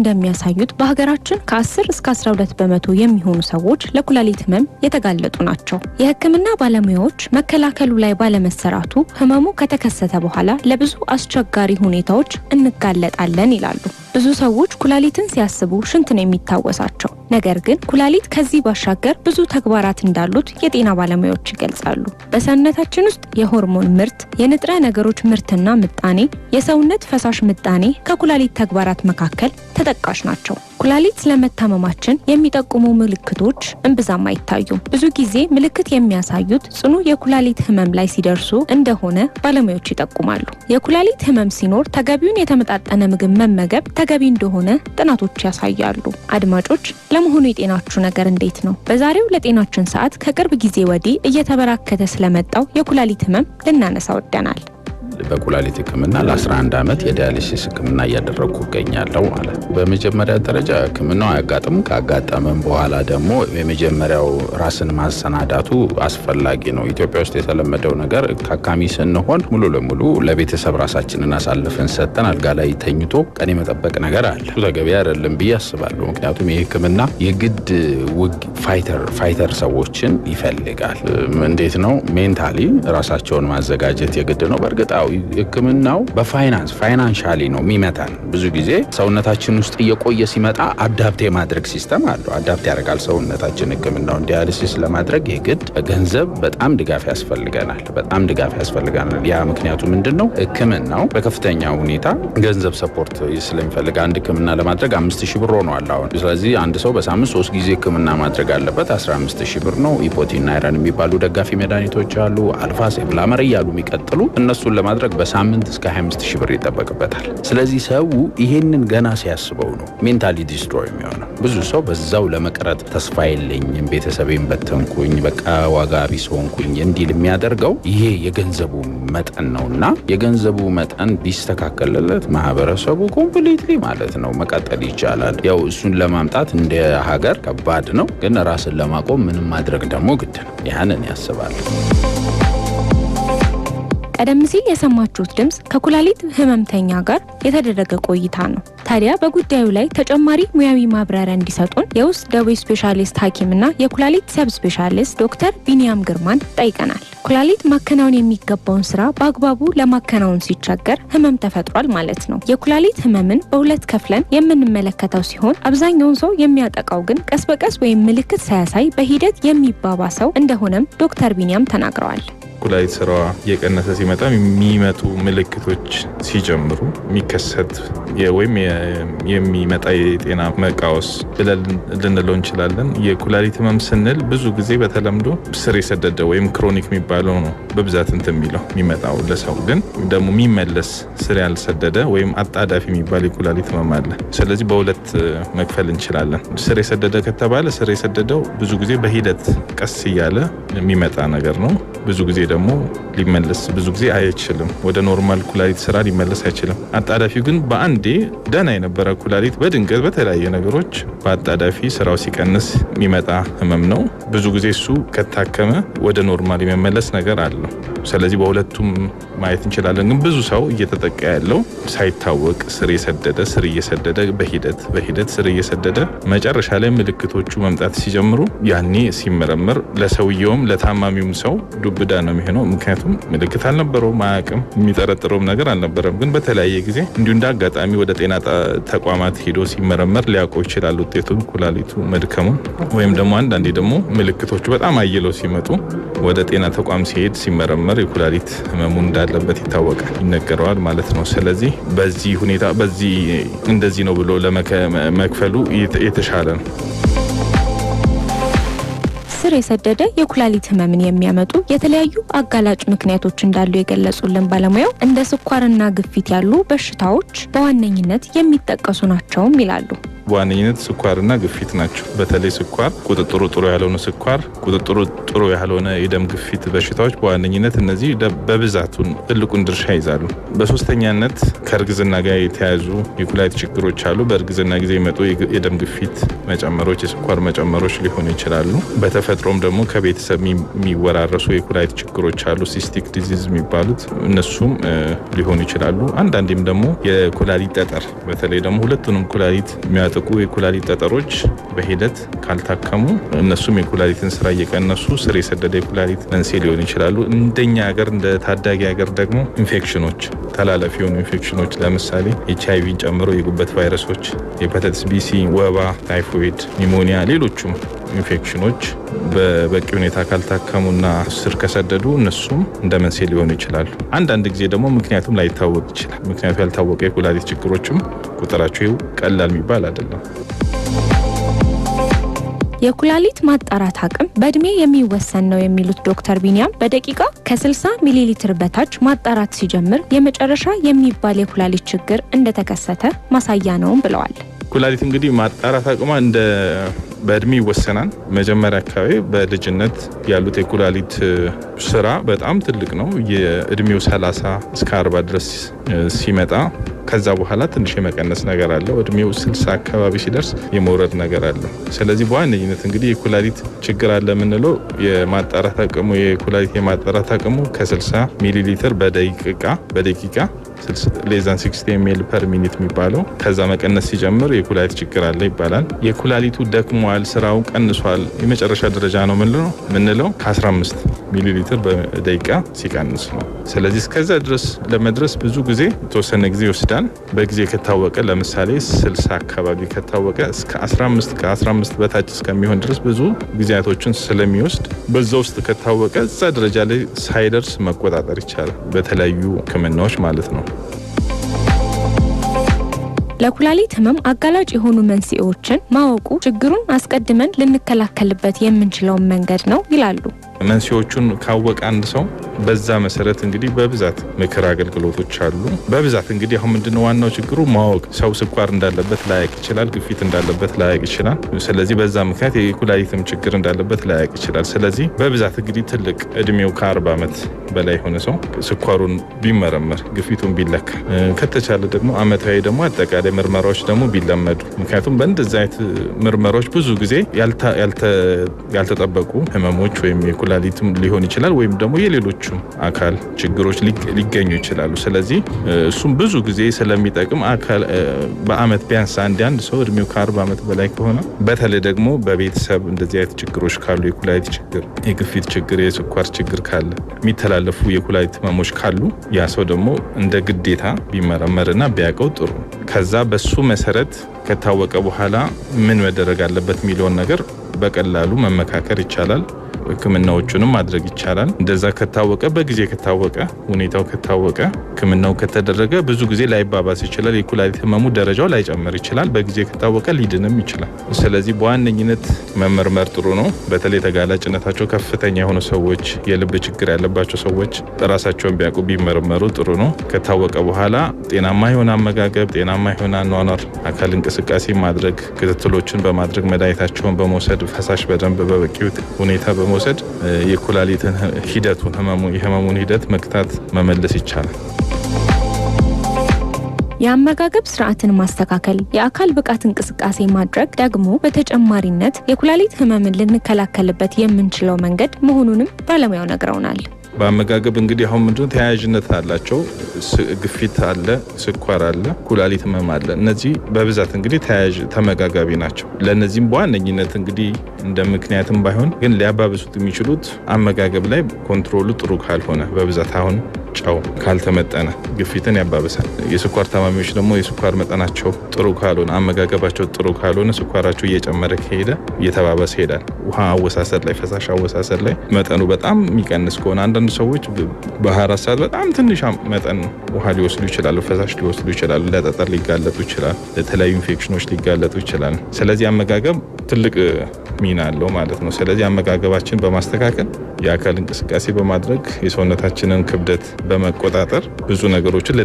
እንደሚያሳዩት በሀገራችን ከ10 እስከ 12 በመቶ የሚሆኑ ሰዎች ለኩላሊት ህመም የተጋለጡ ናቸው። የህክምና ባለሙያዎች መከላከሉ ላይ ባለመሰራቱ ህመሙ ከተከሰተ በኋላ ለብዙ አስቸጋሪ ሁኔታዎች እንጋለጣለን ይላሉ። ብዙ ሰዎች ኩላሊትን ሲያስቡ ሽንት ነው የሚታወሳቸው። ነገር ግን ኩላሊት ከዚህ ባሻገር ብዙ ተግባራት እንዳሉት የጤና ባለሙያዎች ይገልጻሉ። በሰውነታችን ውስጥ የሆርሞን ምርት፣ የንጥረ ነገሮች ምርትና ምጣኔ፣ የሰውነት ፈሳሽ ምጣኔ ከኩላሊት ተግባራት መካከል ተጠቃሽ ናቸው። ኩላሊት ስለመታመማችን የሚጠቁሙ ምልክቶች እምብዛም አይታዩም። ብዙ ጊዜ ምልክት የሚያሳዩት ጽኑ የኩላሊት ህመም ላይ ሲደርሱ እንደሆነ ባለሙያዎች ይጠቁማሉ። የኩላሊት ህመም ሲኖር ተገቢውን የተመጣጠነ ምግብ መመገብ ተገቢ እንደሆነ ጥናቶች ያሳያሉ። አድማጮች፣ ለመሆኑ የጤናችሁ ነገር እንዴት ነው? በዛሬው ለጤናችን ሰዓት ከቅርብ ጊዜ ወዲህ እየተበራከተ ስለመጣው የኩላሊት ህመም ልናነሳ ወደናል። በኩላሊት ህክምና ለ11 ዓመት የዳያሊሲስ ህክምና እያደረግኩ እገኛለሁ ማለት ነው። በመጀመሪያ ደረጃ ህክምናው ካጋጠመም በኋላ ደግሞ የመጀመሪያው ራስን ማሰናዳቱ አስፈላጊ ነው። ኢትዮጵያ ውስጥ የተለመደው ነገር ታካሚ ስንሆን ሙሉ ለሙሉ ለቤተሰብ ራሳችንን አሳልፈን ሰጥተን አልጋ ላይ ተኝቶ ቀን የመጠበቅ ነገር አለ። ተገቢ አይደለም ብዬ አስባለሁ። ምክንያቱም ይህ ህክምና የግድ ፋይተር ሰዎችን ይፈልጋል። እንዴት ነው? ሜንታሊ ራሳቸውን ማዘጋጀት የግድ ነው። በእርግጥ ህክምናው ፋይናንሻሊ ነው የሚመታን። ብዙ ጊዜ ሰውነታችን ውስጥ እየቆየ ሲመጣ አዳፕት የማድረግ ሲስተም አለው። አዳፕት ያደርጋል ሰውነታችን ህክምናውን ዲያሊሲስ ለማድረግ የግድ ገንዘብ በጣም ድጋፍ ያስፈልገናል። ያ ምክንያቱ ምንድነው? ህክምናው በከፍተኛ ሁኔታ ገንዘብ ሰፖርት ስለሚፈልግ አንድ ህክምና ለማድረግ 5000 ብር ሆኗል አሁን። ስለዚህ አንድ ሰው በሳምንት 3 ጊዜ ህክምና ማድረግ አለበት። 15000 ብር ነው። ኢፖቲን አይረን የሚባሉ ደጋፊ መድኃኒቶች አሉ። አልፋ ሴፕላመር እያሉ የሚቀጥሉ እነሱን ለማድረግ በሳምንት እስከ 25000 ብር ይጠበቅበታል። ስለዚህ ሰው ይሄንን ገና ሲያስበው ነው ሜንታሊ ዲስትሮይ የሚሆነው። ብዙ ሰው በዛው ለመቅረት ተስፋ የለኝም፣ ቤተሰቤን በተንኩኝ፣ በቃ ዋጋ ቢስ ሆንኩኝ እንዲል የሚያደርገው ይሄ የገንዘቡ መጠን ነውና የገንዘቡ መጠን ቢስተካከልለት ማህበረሰቡ ኮምፕሊትሊ ማለት ነው መቀጠል ይቻላል። ያው እሱን ለማምጣት እንደ ሀገር ከባድ ነው፣ ግን ራስን ለማቆም ምንም ማድረግ ደግሞ ግድ ነው። ያንን ያስባል። ቀደም ሲል የሰማችሁት ድምጽ ከኩላሊት ህመምተኛ ጋር የተደረገ ቆይታ ነው። ታዲያ በጉዳዩ ላይ ተጨማሪ ሙያዊ ማብራሪያ እንዲሰጡን የውስጥ ደዌ ስፔሻሊስት ሐኪምና የኩላሊት ሰብ ስፔሻሊስት ዶክተር ቢኒያም ግርማን ጠይቀናል። ኩላሊት ማከናወን የሚገባውን ስራ በአግባቡ ለማከናወን ሲቸገር ህመም ተፈጥሯል ማለት ነው። የኩላሊት ህመምን በሁለት ከፍለን የምንመለከተው ሲሆን አብዛኛውን ሰው የሚያጠቃው ግን ቀስ በቀስ ወይም ምልክት ሳያሳይ በሂደት የሚባባሰው እንደሆነም ዶክተር ቢኒያም ተናግረዋል። ኩላሊት ስራዋ የቀነሰ ሲመጣ የሚመጡ ምልክቶች ሲጀምሩ የሚከሰት ወይም የሚመጣ የጤና መቃወስ ብለን ልንለው እንችላለን። የኩላሊት ህመም ስንል ብዙ ጊዜ በተለምዶ ስር የሰደደ ወይም ክሮኒክ የሚባለው ነው በብዛት የሚለው የሚመጣው ለሰው ግን ደግሞ የሚመለስ ስር ያልሰደደ ወይም አጣዳፊ የሚባል የኩላሊት ህመም አለ። ስለዚህ በሁለት መክፈል እንችላለን። ስር የሰደደ ከተባለ ስር የሰደደው ብዙ ጊዜ በሂደት ቀስ እያለ የሚመጣ ነገር ነው። ብዙ ጊዜ ደግሞ ሊመለስ ብዙ ጊዜ አይችልም። ወደ ኖርማል ኩላሊት ስራ ሊመለስ አይችልም። አጣዳፊው ግን በአንዴ ደህና የነበረ ኩላሊት በድንገት በተለያየ ነገሮች በአጣዳፊ ስራው ሲቀንስ የሚመጣ ህመም ነው። ብዙ ጊዜ እሱ ከታከመ ወደ ኖርማል የመመለስ ነገር አለው። ስለዚህ በሁለቱም ማየት እንችላለን። ግን ብዙ ሰው እየተጠቃ ያለው ሳይታወቅ ስር እየሰደደ በሂደት ስር እየሰደደ መጨረሻ ላይ ምልክቶቹ መምጣት ሲጀምሩ ያኔ ሲመረመር ለሰውየውም ለታማሚውም ሰው ዱብዳ ነው የሚሆነው። ምክንያቱም ምልክት አልነበረውም፣ አያውቅም፣ የሚጠረጥረውም ነገር አልነበረም። ግን በተለያየ ጊዜ እንዲሁ እንደ አጋጣሚ ወደ ጤና ተቋማት ሄዶ ሲመረመር ሊያውቀው ይችላል ውጤቱን፣ ኩላሊቱ መድከሙን። ወይም ደግሞ አንዳንዴ ደግሞ ምልክቶቹ በጣም አይለው ሲመጡ ወደ ጤና ተቋም ሲሄድ ሲመረመር የኩላሊት ህመሙ እንዳለበት ይታወቃል፣ ይነገረዋል ማለት ነው። ስለዚህ በዚህ ሁኔታ እንደዚህ ነው ብሎ ለመክፈሉ የተሻለ ነው። ስር የሰደደ የኩላሊት ህመምን የሚያመጡ የተለያዩ አጋላጭ ምክንያቶች እንዳሉ የገለጹልን ባለሙያው እንደ ስኳርና ግፊት ያሉ በሽታዎች በዋነኝነት የሚጠቀሱ ናቸውም ይላሉ። በዋነኝነት ስኳርና ግፊት ናቸው። በተለይ ስኳር፣ ቁጥጥሩ ጥሩ ያልሆነ ስኳር፣ ቁጥጥሩ ጥሩ ያልሆነ የደም ግፊት በሽታዎች በዋነኝነት እነዚህ በብዛቱን ትልቁን ድርሻ ይዛሉ። በሶስተኛነት ከእርግዝና ጋር የተያያዙ የኩላሊት ችግሮች አሉ። በእርግዝና ጊዜ የመጡ የደም ግፊት መጨመሮች፣ የስኳር መጨመሮች ሊሆኑ ይችላሉ። በተፈጥሮ በተፈጥሮም ደግሞ ከቤተሰብ የሚወራረሱ የኩላሊት ችግሮች አሉ፣ ሲስቲክ ዲዚዝ የሚባሉት እነሱም ሊሆኑ ይችላሉ። አንዳንዴም ደግሞ የኩላሊት ጠጠር በተለይ ደግሞ ሁለቱንም ኩላሊት የሚያጠቁ የኩላሊት ጠጠሮች በሂደት ካልታከሙ እነሱም የኩላሊትን ስራ እየቀነሱ ስር የሰደደ የኩላሊት መንስኤ ሊሆኑ ይችላሉ። እንደኛ ሀገር እንደ ታዳጊ ሀገር ደግሞ ኢንፌክሽኖች፣ ተላላፊ የሆኑ ኢንፌክሽኖች ለምሳሌ HIV ጨምሮ የጉበት ቫይረሶች፣ ሄፓታይተስ ቢሲ፣ ወባ፣ ታይፎይድ፣ ኒሞኒያ፣ ሌሎቹም ኢንፌክሽኖች በበቂ ሁኔታ ካልታከሙና ስር ከሰደዱ እነሱም እንደ መንስኤ ሊሆኑ ይችላሉ። አንዳንድ ጊዜ ደግሞ ምክንያቱም ላይታወቅ ይችላል። ምክንያቱ ያልታወቀ የኩላሊት ችግሮችም ቁጥራቸው ቀላል የሚባል አይደለም። የኩላሊት ማጣራት አቅም በእድሜ የሚወሰን ነው የሚሉት ዶክተር ቢኒያም በደቂቃ ከ60 ሚሊ ሊትር በታች ማጣራት ሲጀምር የመጨረሻ የሚባል የኩላሊት ችግር እንደተከሰተ ማሳያ ነው ብለዋል። ኩላሊት እንግዲህ ማጣራት አቅሟ እንደ በእድሜ ይወሰናል። መጀመሪያ አካባቢ በልጅነት ያሉት የኩላሊት ስራ በጣም ትልቅ ነው። የእድሜው 30 እስከ 40 ድረስ ሲመጣ ከዛ በኋላ ትንሽ የመቀነስ ነገር አለው። እድሜው 60 አካባቢ ሲደርስ የመውረድ ነገር አለው። ስለዚህ በዋነኝነት እንግዲህ የኩላሊት ችግር አለ የምንለው የማጣራት አቅሙ የኩላሊት የማጣራት አቅሙ ከ60 ሚሊ ሊትር በደቂቃ ሌዛን 60 ml per minute የሚባለው ከዛ መቀነስ ሲጀምር የኩላሊት ችግር አለ ይባላል። የኩላሊቱ ደክሟል፣ ስራው ቀንሷል፣ የመጨረሻ ደረጃ ነው ምንለው ከ15 ሚሊ ሊትር በደቂቃ ሲቀንስ ነው። ስለዚህ እስከዛ ድረስ ለመድረስ ብዙ ጊዜ የተወሰነ ጊዜ ይወስዳል። በጊዜ ከታወቀ ለምሳሌ 60 አካባቢ ከታወቀ እስከ 15 ከ15 በታች እስከሚሆን ድረስ ብዙ ጊዜያቶችን ስለሚወስድ በዛ ውስጥ ከታወቀ እዛ ደረጃ ላይ ሳይደርስ መቆጣጠር ይቻላል በተለያዩ ሕክምናዎች ማለት ነው። ለኩላሊት ህመም አጋላጭ የሆኑ መንስኤዎችን ማወቁ ችግሩን አስቀድመን ልንከላከልበት የምንችለውን መንገድ ነው ይላሉ። መንስኤዎቹን ካወቀ አንድ ሰው በዛ መሰረት እንግዲህ በብዛት ምክር አገልግሎቶች አሉ። በብዛት እንግዲህ አሁን ምንድነው ዋናው ችግሩ ማወቅ። ሰው ስኳር እንዳለበት ላያቅ ይችላል፣ ግፊት እንዳለበት ላያቅ ይችላል። ስለዚህ በዛ ምክንያት የኩላሊትም ችግር እንዳለበት ላያቅ ይችላል። ስለዚህ በብዛት እንግዲህ ትልቅ እድሜው ከ40 ዓመት በላይ የሆነ ሰው ስኳሩን ቢመረመር፣ ግፊቱን ቢለካ፣ ከተቻለ ደግሞ አመታዊ ደግሞ አጠቃላይ ምርመራዎች ደግሞ ቢለመዱ። ምክንያቱም በእንደዚህ አይነት ምርመራዎች ብዙ ጊዜ ያልተጠበቁ ህመሞች ወይም የኩላሊትም ሊሆን ይችላል ወይም ደግሞ የሌሎችም አካል ችግሮች ሊገኙ ይችላሉ። ስለዚህ እሱም ብዙ ጊዜ ስለሚጠቅም በአመት ቢያንስ አንድ ሰው እድሜው ከ40 ዓመት በላይ ከሆነ በተለይ ደግሞ በቤተሰብ እንደዚህ አይነት ችግሮች ካሉ የኩላሊት ችግር፣ የግፊት ችግር፣ የስኳር ችግር ካለ፣ የሚተላለፉ የኩላሊት ህመሞች ካሉ ያ ሰው ደግሞ እንደ ግዴታ ቢመረመርና ቢያውቀው ጥሩ። ከዛ በሱ መሰረት ከታወቀ በኋላ ምን መደረግ አለበት የሚለውን ነገር በቀላሉ መመካከር ይቻላል። ህክምናዎቹንም ማድረግ ይቻላል። እንደዛ ከታወቀ በጊዜ ከታወቀ ሁኔታው ከታወቀ ህክምናው ከተደረገ ብዙ ጊዜ ላይባባስ ይችላል። የኩላሊት ህመሙ ደረጃው ላይጨምር ይችላል። በጊዜ ከታወቀ ሊድንም ይችላል። ስለዚህ በዋነኝነት መመርመር ጥሩ ነው። በተለይ ተጋላጭነታቸው ከፍተኛ የሆኑ ሰዎች፣ የልብ ችግር ያለባቸው ሰዎች ራሳቸውን ቢያውቁ ቢመረመሩ ጥሩ ነው። ከታወቀ በኋላ ጤናማ የሆነ አመጋገብ፣ ጤናማ የሆነ አኗኗር፣ አካል እንቅስቃሴ ማድረግ፣ ክትትሎችን በማድረግ መድኃኒታቸውን በመውሰድ ፈሳሽ በደንብ በበቂ ሁኔታ በመውሰድ የኩላሊትን ሂደቱን የህመሙን ሂደት መክታት መመለስ ይቻላል። የአመጋገብ ስርዓትን ማስተካከል፣ የአካል ብቃት እንቅስቃሴ ማድረግ ደግሞ በተጨማሪነት የኩላሊት ህመምን ልንከላከልበት የምንችለው መንገድ መሆኑንም ባለሙያው ነግረውናል። በአመጋገብ እንግዲህ አሁን ምንድነው ተያያዥነት አላቸው። ግፊት አለ፣ ስኳር አለ፣ ኩላሊት ህመም አለ። እነዚህ በብዛት እንግዲህ ተያያዥ ተመጋጋቢ ናቸው። ለነዚህም በዋነኝነት እንግዲህ እንደ ምክንያትም ባይሆን ግን ሊያባብሱት የሚችሉት አመጋገብ ላይ ኮንትሮሉ ጥሩ ካልሆነ፣ በብዛት አሁን ጨው ካልተመጠነ ግፊትን ያባብሳል። የስኳር ታማሚዎች ደግሞ የስኳር መጠናቸው ጥሩ ካልሆነ፣ አመጋገባቸው ጥሩ ካልሆነ ስኳራቸው እየጨመረ ከሄደ እየተባባሰ ይሄዳል። ውሃ አወሳሰድ ላይ፣ ፈሳሽ አወሳሰድ ላይ መጠኑ በጣም የሚቀንስ ከሆነ አንዳንድ ሰዎች በ24 ሰዓት በጣም ትንሽ መጠን ውሃ ሊወስዱ ይችላሉ፣ ፈሳሽ ሊወስዱ ይችላሉ። ለጠጠር ሊጋለጡ ይችላል፣ ለተለያዩ ኢንፌክሽኖች ሊጋለጡ ይችላል። ስለዚህ አመጋገብ ትልቅ ሚና አለው ማለት ነው። ስለዚህ አመጋገባችን በማስተካከል የአካል እንቅስቃሴ በማድረግ የሰውነታችንን ክብደት በመቆጣጠር ብዙ ነገሮችን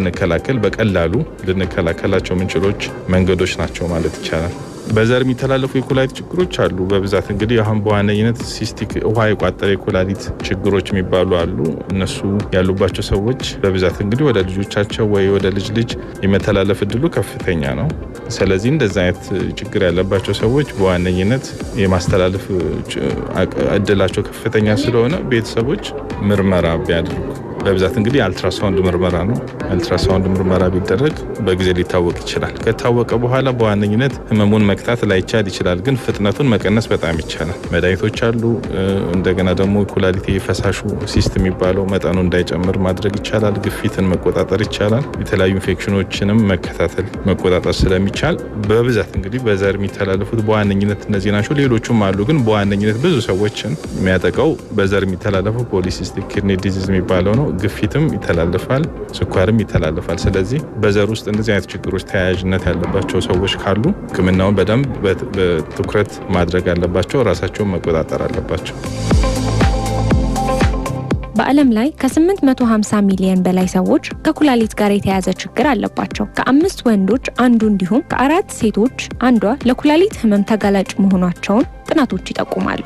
በቀላሉ ልንከላከላቸው ምንችሎች መንገዶች ናቸው ማለት ይቻላል። በዘር የሚተላለፉ የኩላሊት ችግሮች አሉ በብዛት እንግዲህ አሁን በዋነኝነት ሲስቲክ ውሃ የቋጠረ የኩላሊት ችግሮች የሚባሉ አሉ። እነሱ ያሉባቸው ሰዎች በብዛት እንግዲህ ወደ ልጆቻቸው ወይ ወደ ልጅ የመተላለፍ እድሉ ከፍተኛ ነው። ስለዚህ እንደዛ አይነት ችግር ያለባቸው ሰዎች በዋነኝነት የማስተላለፍ እድላቸው ከፍተኛ ስለሆነ ቤተሰቦች ምርመራ ቢያደርጉ በብዛት እንግዲህ አልትራሳውንድ ምርመራ ነው። አልትራሳውንድ ምርመራ ቢደረግ በጊዜ ሊታወቅ ይችላል። ከታወቀ በኋላ በዋነኝነት ህመሙን መክታት ላይቻል ይችላል፣ ግን ፍጥነቱን መቀነስ በጣም ይቻላል። መድኃኒቶች አሉ። እንደገና ደግሞ ኩላሊት ፈሳሹ ሲስት የሚባለው መጠኑ እንዳይጨምር ማድረግ ይቻላል። ግፊትን መቆጣጠር ይቻላል። የተለያዩ ኢንፌክሽኖችንም መከታተል መቆጣጠር ስለሚቻል በብዛት እንግዲህ በዘር የሚተላለፉት በዋነኝነት እነዚህ ናቸው። ሌሎቹም አሉ፣ ግን በዋነኝነት ብዙ ሰዎችን የሚያጠቃው በዘር የሚተላለፈው ፖሊሲስቲክ ኪድኒ ዲዚዝ የሚባለው ነው። ግፊትም ይተላለፋል፣ ስኳርም ይተላለፋል። ስለዚህ በዘር ውስጥ እንደዚህ አይነት ችግሮች ተያያዥነት ያለባቸው ሰዎች ካሉ ሕክምናውን በደንብ በትኩረት ማድረግ አለባቸው፣ ራሳቸውን መቆጣጠር አለባቸው። በዓለም ላይ ከ850 ሚሊዮን በላይ ሰዎች ከኩላሊት ጋር የተያያዘ ችግር አለባቸው። ከ5 ወንዶች አንዱ እንዲሁም ከ4 ሴቶች አንዷ ለኩላሊት ህመም ተጋላጭ መሆናቸውን ጥናቶች ይጠቁማሉ።